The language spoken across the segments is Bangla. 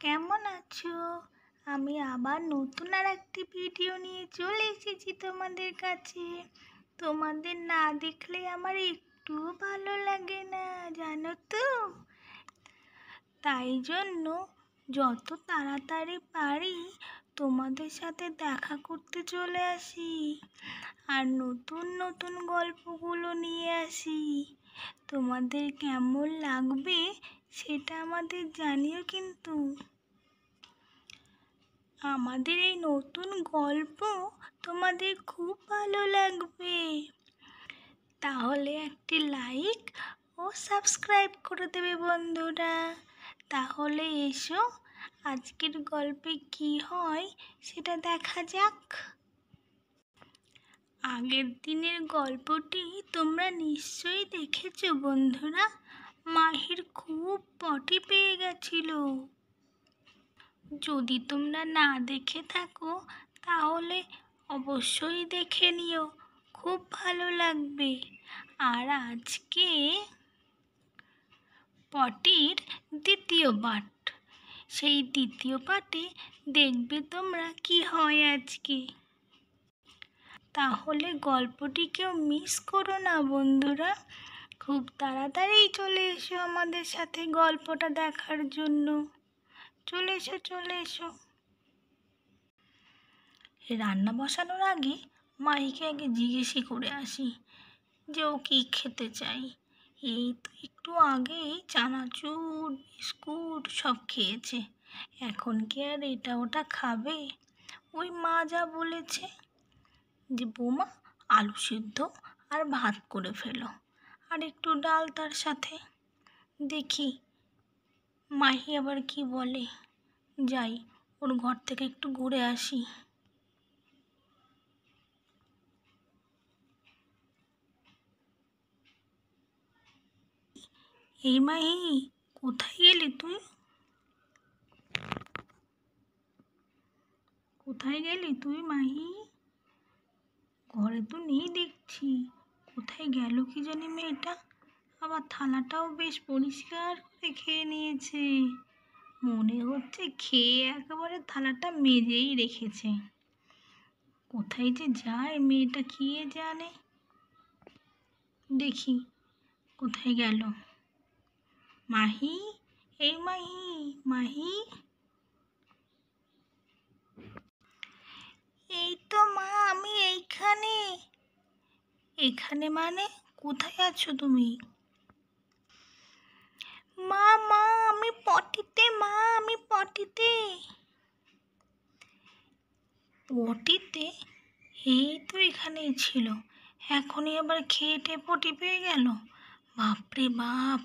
কেমন আছো? আমি আবার নতুন আর একটি ভিডিও নিয়ে চলে এসেছি তোমাদের কাছে। তোমাদের না দেখলে আমার একটুও ভালো লাগে না, জানো তো। তাই জন্য যত তাড়াতাড়ি পারি তোমাদের সাথে দেখা করতে চলে আসি আর নতুন নতুন গল্পগুলো নিয়ে আসি। তোমাদের কেমন লাগবে সেটা আমাদের জানিও কিন্তু। আমাদের এই নতুন গল্প তোমাদের খুব ভালো লাগবে, তাহলে একটি লাইক ও সাবস্ক্রাইব করে দেবে বন্ধুরা। তাহলে এসো আজকের গল্পে কি হয় সেটা দেখা যাক। আগের দিনের গল্পটি তোমরা নিশ্চয়ই দেখেছো বন্ধুরা। মাহির খুব পটি পেয়ে গেছিল। যদি তোমরা না দেখে থাকো তাহলে অবশ্যই দেখে নিও, খুব ভালো লাগবে। আর আজকে পটির দ্বিতীয় পার্ট, সেই দ্বিতীয় পার্টে দেখবে তোমরা কি হয় আজকে। তাহলে গল্পটি কেউ মিস করো না বন্ধুরা, খুব তাড়াতাড়ি চলে এসো আমাদের সাথে গল্পটা দেখার জন্য। চলে এসো চলে এসো। রান্না বসানোর আগে মাহিকে আগে জিজ্ঞেসই করে আসি যে ও কী খেতে চাই। এই তো একটু আগেই চানাচুর বিস্কুট সব খেয়েছে, এখন কি আর এটা ওটা খাবে? ওই মা যা বলেছে যে বৌমা আলু সিদ্ধ আর ভাত করে ফেলো আর একটু ডাল তার সাথে। দেখি মাহি আবার কি বলে। যাই ওর ঘর থেকে একটু ঘুরে আসি। এই মাহি, কোথায় গেলি তুই? কোথায় গেলি তুই মাহি? ঘরে তো নেই দেখছি, কোথায় গেল কি জানি মেয়েটা। আবার থালাটাও বেশ পরিষ্কার করে খেয়ে নিয়েছে, মনে হচ্ছে খেয়ে একেবারে থালাটা মেজেই রেখেছে। কোথায় যে যায় মেয়েটা কে জানে। দেখি কোথায় গেল। মাহি, এই মাহি, মাহি। এই তো মা, আমি এইখানে। এখানে মানে কোথায় আছো তুমি? মা মা আমি পটিতে, মা আমি পটিতে। পটিতে? এই তো এখানেই ছিল, এখনই আবার খেয়ে পটি পেয়ে গেল। বাপরে বাপ,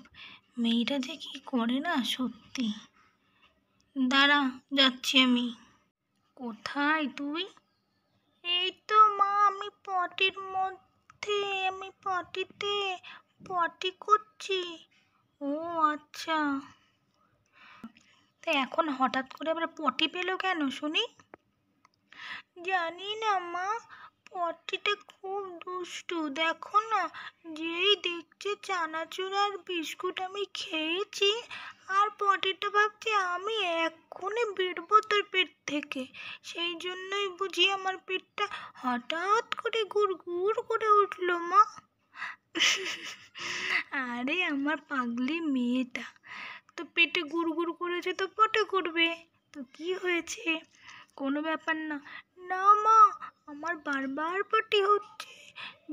মেয়েটা যে কি করে না সত্যি। দাঁড়া, যাচ্ছি আমি। কোথায় তুই? এই তো মা, আমি পটির মধ্যে, আমি পটিতে পটি করছি। ও আচ্ছা, তা এখন হঠাৎ করে আবার পটি পেলো কেন শুনি? জানি না মা, পটিটা খুব দুষ্টু। দেখো না, যেই দেখছে চানাচুর আর বিস্কুট আমি খেয়েছি আর পটিটা ভাবছি আমি এক্ষুনি বেরবো তোর পেট থেকে। সেই জন্যই বুঝি আমার পেটটা হঠাৎ করে গুড় করে উঠলো মা। আরে আমার পাগলি মেয়েটা তো পেটে গুড় করেছে তো পটে করবে, তো কি হয়েছে, কোনো ব্যাপার না। না মা, আমার বারবার পটি হচ্ছে,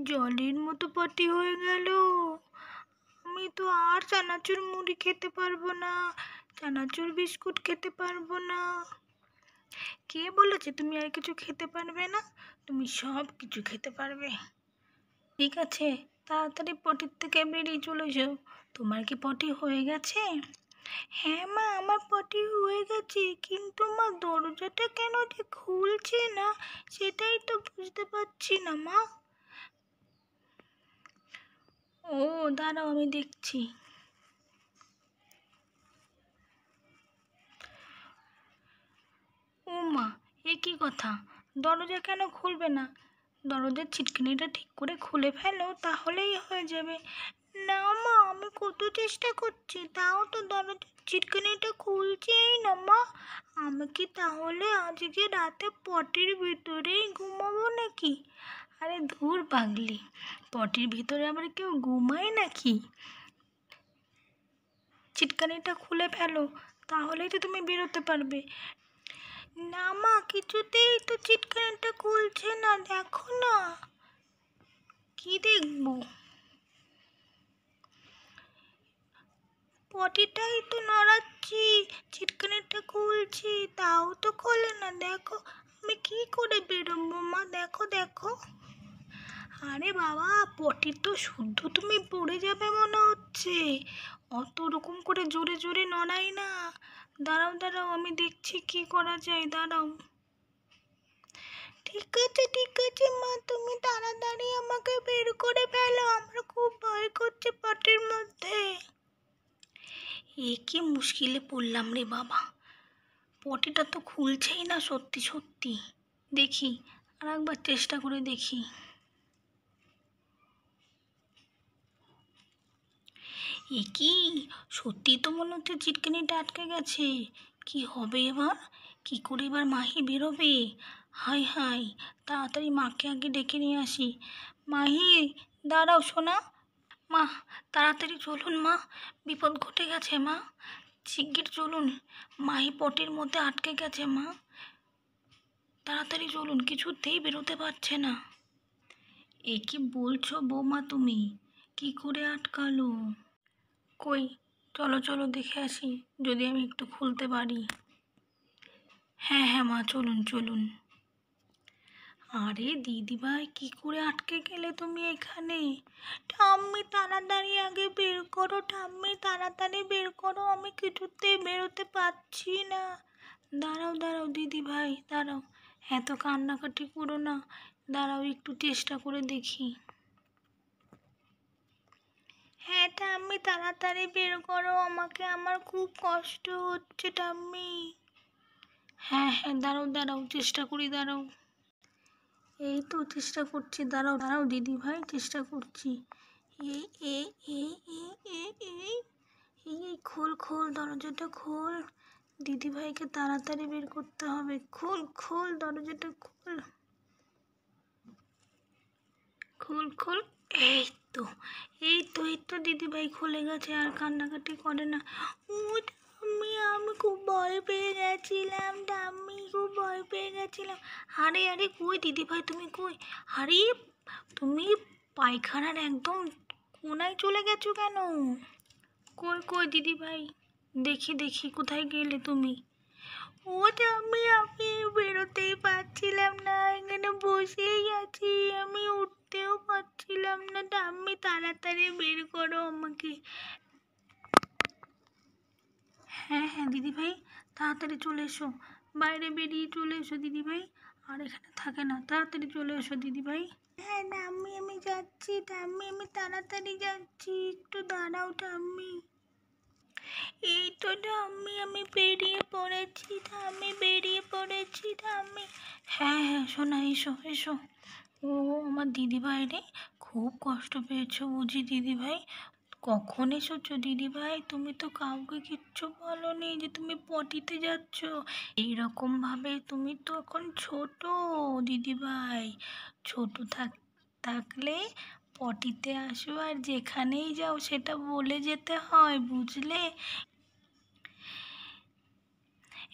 জলের মতো পটি হয়ে গেল। আমি তো আর চানাচুর মুড়ি খেতে পারবো না, চানাচুর বিস্কুট খেতে পারবো না। কে বলেছে তুমি আর কিছু খেতে পারবে না? তুমি সব কিছু খেতে পারবে। ঠিক আছে, তাড়াতাড়ি পটির থেকে বেরিয়ে চলে যাও। তোমার কি পটি হয়ে গেছে? হ্যাঁ মা, আমার পটি হয়ে গেছে, কিন্তু মা দরজাটা কেন যে খুলছে না সেটাই তো বুঝতে পারছি না মা। ও দাঁড়াও, আমি দেখছি। ও মা, এ কি কথা, দরজা কেন খুলবে না? দরজার ছিটকিনিটা ঠিক করে খুলে ফেলো, তাহলেই হয়ে যাবে। না মা, আমি কত চেষ্টা করছি, তাও তো দরজা চিটকানিটা খুলছেই না মা। আমি কি তাহলে আজকে রাতে পটির ভিতরেই ঘুমাবো নাকি? আরে ধুর পাগলি, পটির ভিতরে আবার কেউ ঘুমায় নাকি? চিটকানিটা খুলে ফেলো, তাহলেই তো তুমি বেরোতে পারবে। না মা, কিছুতেই তো চিটকানিটা খুলছে না, দেখো না। কি দেখবো? পটিটাই তো নড়াচ্ছি, চিটকানিটা খুলছি, তাও তো খোলে না। দেখো আমি কি করে বেরোবো মা, দেখো দেখো। আরে বাবা, পটি তো শুদ্ধ তুমি পড়ে যাবে মনে হচ্ছে। অত রকম করে জোরে জোরে নড়াই না। দাঁড়াও দাঁড়াও, আমি দেখছি কি করা যায়, দাঁড়াও। ঠিক আছে মা, তুমি তাড়াতাড়ি আমাকে বের করে ফেলো, আমার খুব ভয় করছে পটির মধ্যে। এ কি মুশকিলে পড়লাম রে বাবা, পটিটা তো খুলছেই না সত্যি সত্যি। দেখি আর একবার চেষ্টা করে দেখি। এ কি, সত্যি তো মনে হচ্ছে চিটকানিটা আটকে গেছে। কি হবে এবার? কি করে এবার মাহি বেরোবে? হাই হাই, তাড়াতাড়ি মাকে আগে ডেকে নিয়ে আসি। মাহি, দাঁড়াও সোনা। মা, তাড়াতাড়ি চলুন মা, বিপদ ঘটে গেছে মা, শিগগির চলুন। মাহি পটির মধ্যে আটকে গেছে মা, তাড়াতাড়ি চলুন, কিছুতেই বেরোতে পারছে না। এ কি বলছো বৌমা তুমি? কি করে আটকালো? কই, চলো চলো দেখে আসি, যদি আমি একটু খুলতে পারি। হ্যাঁ হ্যাঁ মা, চলুন চলুন। আরে দিদিভাই, কি করে আটকে গেলে তুমি এখানে? ঠাম্মি তাড়াতাড়ি আগে বের করো, ঠাম্মি তাড়াতাড়ি বের করো, আমি কিছুতেই বেরোতে পারছি না। দাঁড়াও দাঁড়াও দিদিভাই, দাঁড়াও, এত কান্নাকাটি করো না, দাঁড়াও একটু চেষ্টা করে দেখি। হ্যাঁ ঠাম্মি, তাড়াতাড়ি বের করো আমাকে, আমার খুব কষ্ট হচ্ছে ঠাম্মি। হ্যাঁ হ্যাঁ, দাঁড়াও দাঁড়াও, চেষ্টা করি, দাঁড়াও। এই তো চেষ্টা করছি, দাঁড়াও দাঁড়াও দিদি ভাই, চেষ্টা করছি। এই এই এই এই এই এই এই খোল খোল, দরজাটা খোল, দিদি ভাইকে তাড়াতাড়ি বের করতে হবে। খোল খোল, দরজাটা খোল, খোল খোল। এই তো এই তো এই তো দিদি ভাই খুলে গেছে, আর কান্নাকাটি করে না। ও ঠাম্মি, আমি খুব ভয় পেয়ে গেছিলাম ঠাম্মি, খুব ভয় পেয়ে গেছিলাম। আরে আরে, কই দিদি ভাই তুমি কই? আরে তুমি পায়খানার একদম কোনায় চলে গেছো কেন? কই কই দিদি ভাই, দেখি দেখি, কোথায় গেলে তুমি? ও ঠাম্মি, আমি বেরোতেই পারছিলাম না, এখানে বসেই আছি, আমি উঠতেও পারছিলাম না। ঠাম্মি তাড়াতাড়ি বের করো আমাকে। হ্যাঁ হ্যাঁ দিদি ভাই, তাড়াতাড়ি চলে এসো, বাইরে বেরিয়ে চলে এসো দিদি ভাই, আর এখানে থাকে না, তাড়াতাড়ি চলে এসো দিদি ভাই। হ্যাঁ ঠাম্মি, আমি যাচ্ছি ঠাম্মি, আমি তাড়াতাড়ি যাচ্ছি, একটু দাঁড়াও ঠাম্মি। এই তো ঠাম্মি, আমি বেরিয়ে পড়েছি ঠাম্মি, বেরিয়ে পড়েছি ঠাম্মি। হ্যাঁ হ্যাঁ সোনা, এসো এসো। ও আমার দিদিভাই রে, খুব কষ্ট পেয়েছো বুঝি দিদিভাই? কখন এসেছো দিদিভাই? তুমি তো কাউকে কিচ্ছু বলোনি যে তুমি পটিতে যাচ্ছ। এইরকম ভাবে তুমি তো এখন ছোট দিদিভাই, ছোট থাকলে পটিতে আসো আর যেখানেই যাও সেটা বলে যেতে হয়, বুঝলে?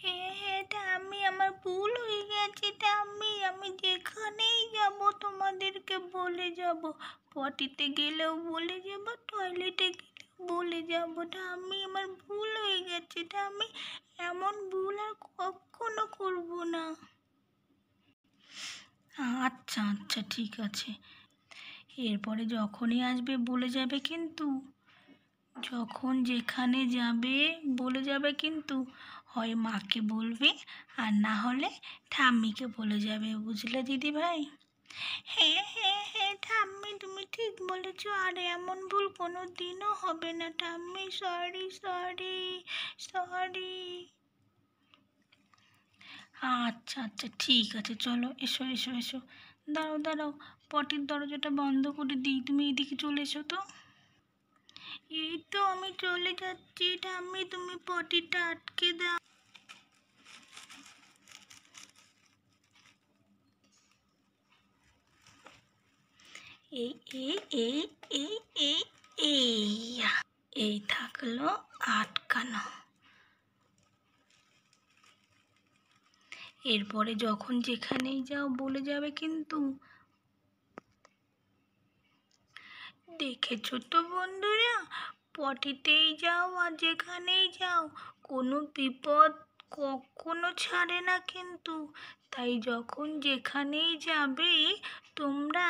হ্যাঁ হ্যাঁ ঠাম্মি, আমার ভুল হয়ে গেছে ঠাম্মি, আমি যেখানেই যাব তোমাদেরকে বলে যাব, পটিতে গেলেও বলে যাব, টয়লেটে গেলেও বলে যাব ঠাম্মি, আমার ভুল হয়ে গেছে ঠাম্মি, এমন ভুল আর কখনো করব না। আচ্ছা আচ্ছা, ঠিক আছে, এরপরে যখনই আসবে বলে যাবে কিন্তু, যখন যেখানে যাবে বলে যাবে কিন্তু, হয় মাকে বলবে আর না হলে ঠাম্মিকে বলে যাবে, বুঝলে দিদি ভাই? হ্যাঁ হ্যাঁ হ্যাঁ ঠাম্মি, তুমি ঠিক বলেছো, আর এমন ভুল কোনো দিনও হবে না ঠাম্মি, সরি সরি সরি। আচ্ছা আচ্ছা, ঠিক আছে, চলো এসো এসো এসো। দাঁড়াও দাঁড়াও, পটির দরজাটা বন্ধ করে দিই, তুমি এদিকে চলে এসো তো। এই তো আমি চলে যাচ্ছি, ঠাম্মি তুমি পটিটা আটকে দাও। এই এই এই এই এই এই এই থাকলো আটকানো। এরপরে যখন যেখানেই যাও বলে যাবে কিন্তু। দেখেছো তো বন্ধুরা, পটিতেই যাও আর যেখানেই যাও কোনো বিপদ কখনো ছাড়ে না কিন্তু। তাই যখন যেখানেই যাবে তোমরা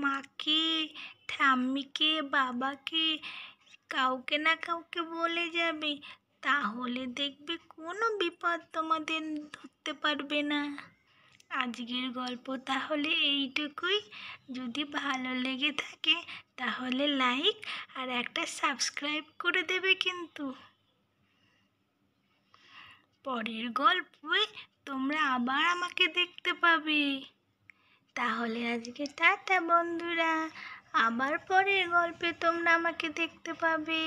মাকে, ঠাম্মিকে, বাবাকে, কাউকে না কাউকে বলে যাবে, তাহলে দেখবে কোনো বিপদ তোমাদের ধরতে পারবে না। আজকের গল্প তাহলে এইটুকুই। যদি ভালো লেগে থাকে তাহলে লাইক আর একটা সাবস্ক্রাইব করে দেবে কিন্তু। পরের গল্পে তোমরা আবার আমাকে দেখতে পাবে। তাহলে আজকে টাটা বন্ধুরা, আবার পরের গল্পে তোমরা আমাকে দেখতে পাবে।